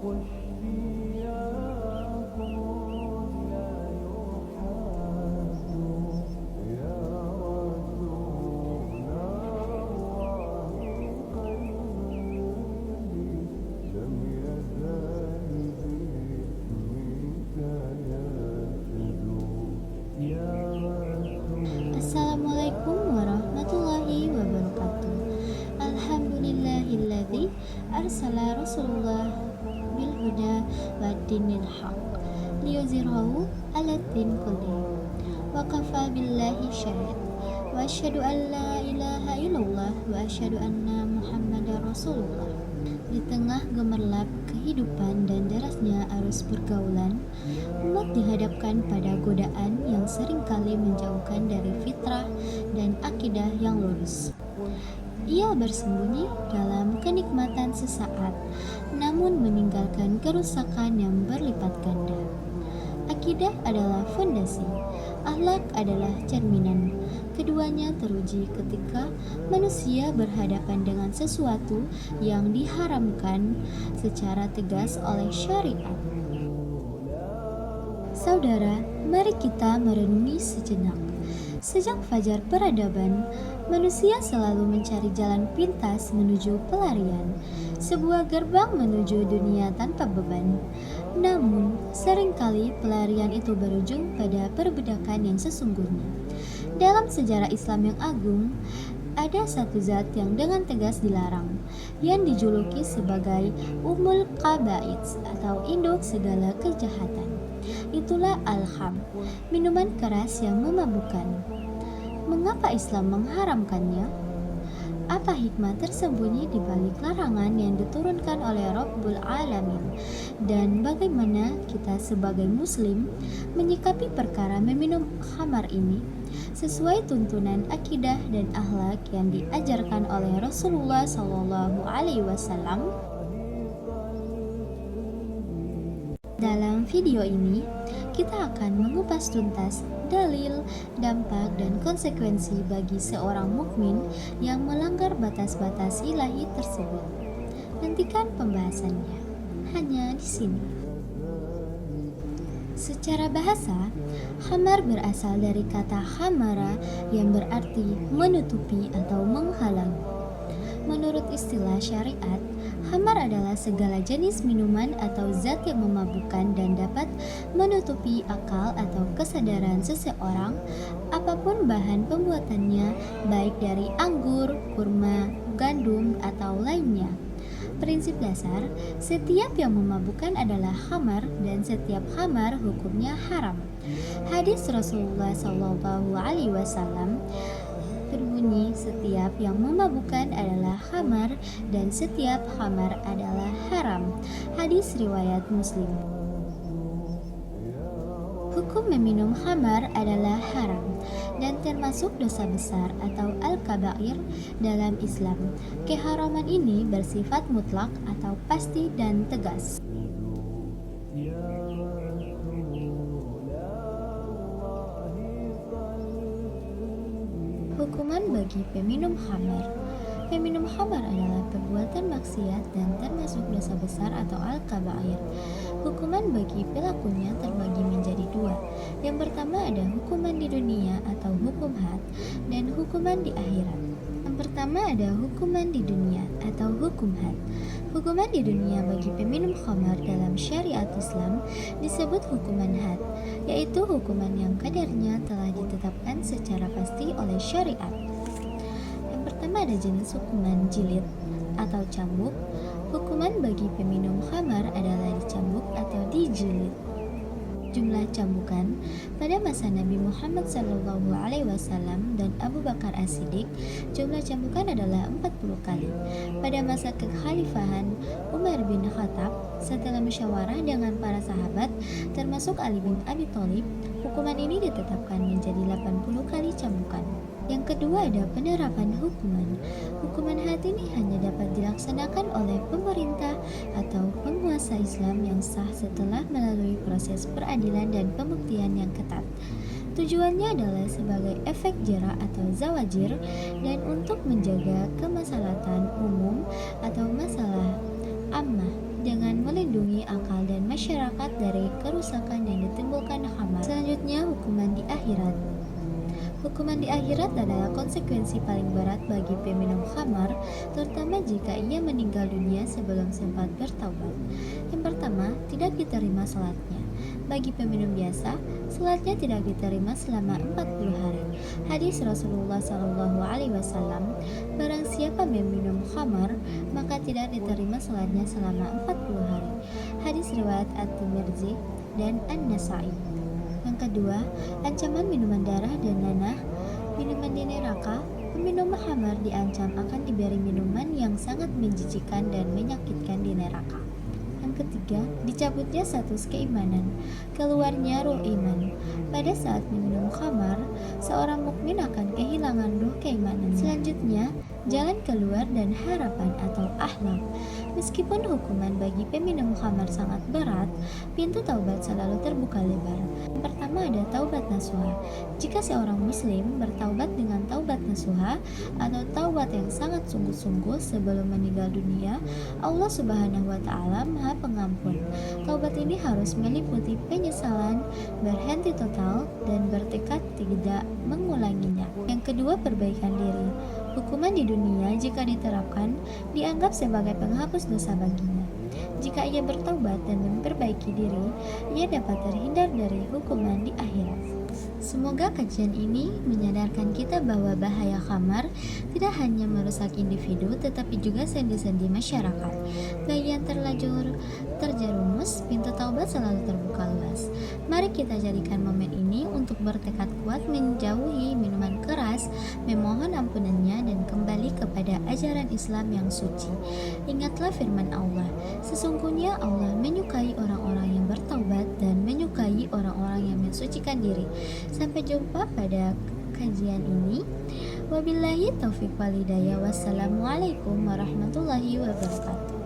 واشتياق لا يحاد يا رسول الله قلبي لم يزال باسمك يشدو يا رسول Assalamualaikum warahmatullahi wabarakatuh. Alhamdulillahilladzi arsala Rasulullah bil huda wa dinil haq liyuzhirahu 'ala din kulli wa kafa billahi syahid wa asyhadu an la ilaha illallah wa asyhadu anna muhammadar rasulullah. Di tengah gemerlap kehidupan dan derasnya arus pergaulan, umat dihadapkan pada godaan yang seringkali menjauhkan dari fitrah dan akidah yang lurus. Ia bersembunyi dalam kenikmatan sesaat, namun meninggalkan kerusakan yang berlipat ganda. Akidah adalah fondasi, akhlak adalah cerminan. Keduanya teruji ketika manusia berhadapan dengan sesuatu yang diharamkan secara tegas oleh syariat. Saudara, mari kita merenungi sejenak. Sejak fajar peradaban, manusia selalu mencari jalan pintas menuju pelarian, sebuah gerbang menuju dunia tanpa beban. Namun, seringkali pelarian itu berujung pada perbudakan yang sesungguhnya. Dalam sejarah Islam yang agung, ada satu zat yang dengan tegas dilarang, yang dijuluki sebagai Ummul Qaba'its atau induk segala kejahatan. Itulah al-kham, minuman keras yang memabukkan. Mengapa Islam mengharamkannya? Apa hikmah tersembunyi di balik larangan yang diturunkan oleh Rabbul Alamin? Dan bagaimana kita sebagai muslim menyikapi perkara meminum khamar ini sesuai tuntunan akidah dan akhlak yang diajarkan oleh Rasulullah SAW? Dalam video ini, kita akan mengupas tuntas dalil, dampak, dan konsekuensi bagi seorang mukmin yang melanggar batas-batas ilahi tersebut. Nantikan pembahasannya hanya di sini. Secara bahasa, khamar berasal dari kata khamara yang berarti menutupi atau menghalangi. Menurut istilah syariat, khamar adalah segala jenis minuman atau zat yang memabukkan dan dapat menutupi akal atau kesadaran seseorang, apapun bahan pembuatannya, baik dari anggur, kurma, gandum, atau lainnya. Prinsip dasar, setiap yang memabukkan adalah khamar dan setiap khamar hukumnya haram. Hadis Rasulullah SAW berbunyi, setiap yang memabukkan adalah khamar dan setiap khamar adalah haram. Hadis riwayat Muslim. Hukum meminum khamar adalah haram dan termasuk dosa besar atau al-kabair dalam Islam. Keharaman ini bersifat mutlak atau pasti dan tegas. Hukuman bagi peminum khamar. Peminum khamar adalah perbuatan maksiat dan termasuk dosa besar atau al-kabair. Hukuman bagi pelakunya terbagi menjadi dua. Yang pertama ada hukuman di dunia atau hukum had dan hukuman di akhirat. Yang pertama ada hukuman di dunia atau hukum had. Hukuman di dunia bagi peminum khamar dalam syariat Islam disebut hukuman had, yaitu hukuman yang kadarnya telah ditetapkan secara pasti oleh syariat. Yang pertama ada jenis hukuman jilid atau cambuk. Hukuman bagi peminum khamar adalah dicambuk atau dijilid. Jumlah cambukan pada masa Nabi Muhammad SAW dan Abu Bakar As-Siddiq, jumlah cambukan adalah 40 kali. Pada masa kekhalifahan Umar bin Khattab, setelah musyawarah dengan para sahabat termasuk Ali bin Abi Thalib, hukuman ini ditetapkan menjadi 80 kali cambukan. Yang kedua ada penerapan hukuman. Hukuman had ini hanya dapat dilaksanakan oleh pemerintah atau penguasa Islam yang sah setelah melalui proses peradilan dan pembuktian yang ketat. Tujuannya adalah sebagai efek jera atau zawajir dan untuk menjaga kemaslahatan umum atau masalah ammah dengan melindungi akal dan masyarakat dari kerusakan yang ditimbulkan khamar. Selanjutnya, hukuman di akhirat. Hukuman di akhirat adalah konsekuensi paling berat bagi peminum khamar, terutama jika ia meninggal dunia sebelum sempat bertaubat. Yang pertama, tidak diterima salatnya. Bagi peminum biasa, salatnya tidak diterima selama 40 hari. Hadis Rasulullah SAW, barang siapa meminum khamar, maka tidak diterima salatnya selama 40 hari. Hadis riwayat At-Tirmidzi dan An-Nasa'i. Yang kedua, ancaman minuman darah dan nanah. Minuman di neraka, peminum khamar diancam akan diberi minuman yang sangat menjijikan dan menyakitkan di neraka. Yang ketiga, dicabutnya status keimanan, keluarnya ruh iman. Pada saat meminum khamar, seorang mukmin akan kehilangan ruh keimanan. Selanjutnya, jalan keluar dan harapan atau akhlak. Meskipun hukuman bagi peminum khamar sangat berat, pintu taubat selalu terbuka lebar. Yang pertama ada taubat nasuha. Jika seorang muslim bertaubat dengan taubat nasuha atau taubat yang sangat sungguh-sungguh sebelum meninggal dunia, Allah Subhanahu wa taala Maha Pengampun. Taubat ini harus meliputi penyesalan, berhenti total, dan bertekad tidak mengulanginya. Yang kedua, perbaikan diri. Hukuman di dunia jika diterapkan dianggap sebagai penghapus dosa baginya. Jika ia bertaubat dan memperbaiki diri, ia dapat terhindar dari hukuman di akhirat. Semoga kajian ini menyadarkan kita bahwa bahaya khamar tidak hanya merusak individu tetapi juga sendi-sendi masyarakat. Bagi yang terlanjur terjerumus, pintu taubat selalu terbuka luas. Mari kita jadikan momen ini untuk bertekad kuat menjauhi minuman keras, memohon ampunannya dan kembali kepada ajaran Islam yang suci. Ingatlah firman Allah, sesungguhnya Allah menyukai orang-orang yang bertaubat dan menyukai orang-orang yang mensucikan diri. Sampai jumpa pada kajian ini. Wabillahi taufiq wal hidayah. Wassalamualaikum warahmatullahi wabarakatuh.